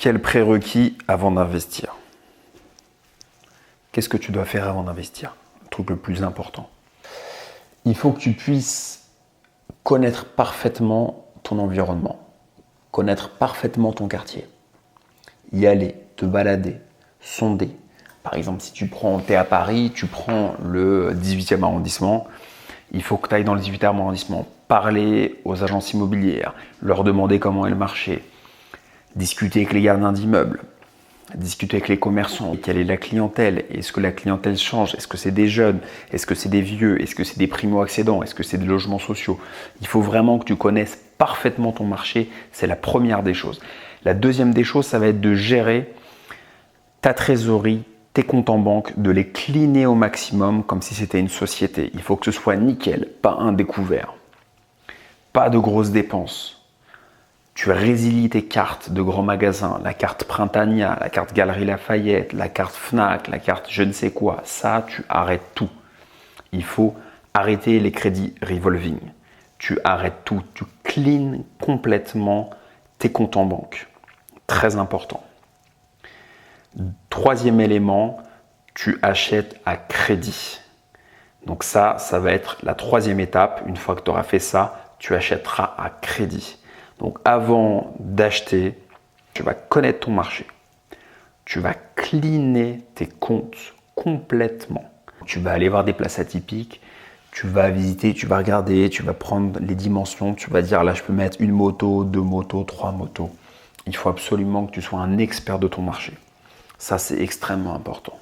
Quel prérequis avant d'investir? Qu'est-ce que tu dois faire avant d'investir? Le truc le plus important. Il faut que tu puisses connaître parfaitement ton environnement, connaître parfaitement ton quartier, y aller, te balader, sonder. Par exemple, si tu es à Paris, tu prends le 18e arrondissement, il faut que tu ailles dans le 18e arrondissement, parler aux agences immobilières, leur demander comment est le marché, discuter avec les gardiens d'immeubles, discuter avec les commerçants, quelle est la clientèle, est-ce que la clientèle change, est-ce que c'est des jeunes, est-ce que c'est des vieux, est-ce que c'est des primo-accédants, est-ce que c'est des logements sociaux. Il faut vraiment que tu connaisses parfaitement ton marché, c'est la première des choses. La deuxième des choses, ça va être de gérer ta trésorerie, tes comptes en banque, de les cleaner au maximum comme si c'était une société. Il faut que ce soit nickel, pas un découvert, pas de grosses dépenses. Tu résilies tes cartes de grands magasins, la carte Printania, la carte Galeries Lafayette, la carte Fnac, la carte je ne sais quoi. Ça, tu arrêtes tout. Il faut arrêter les crédits revolving. Tu arrêtes tout. Tu cleans complètement tes comptes en banque. Très important. Troisième élément, tu achètes à crédit. Donc ça va être la troisième étape. Une fois que tu auras fait ça, tu achèteras à crédit. Donc avant d'acheter, tu vas connaître ton marché. Tu vas cleaner tes comptes complètement. Tu vas aller voir des places atypiques, tu vas visiter, tu vas regarder, tu vas prendre les dimensions, tu vas dire là je peux mettre une moto, 2 motos, 3 motos. Il faut absolument que tu sois un expert de ton marché. Ça c'est extrêmement important.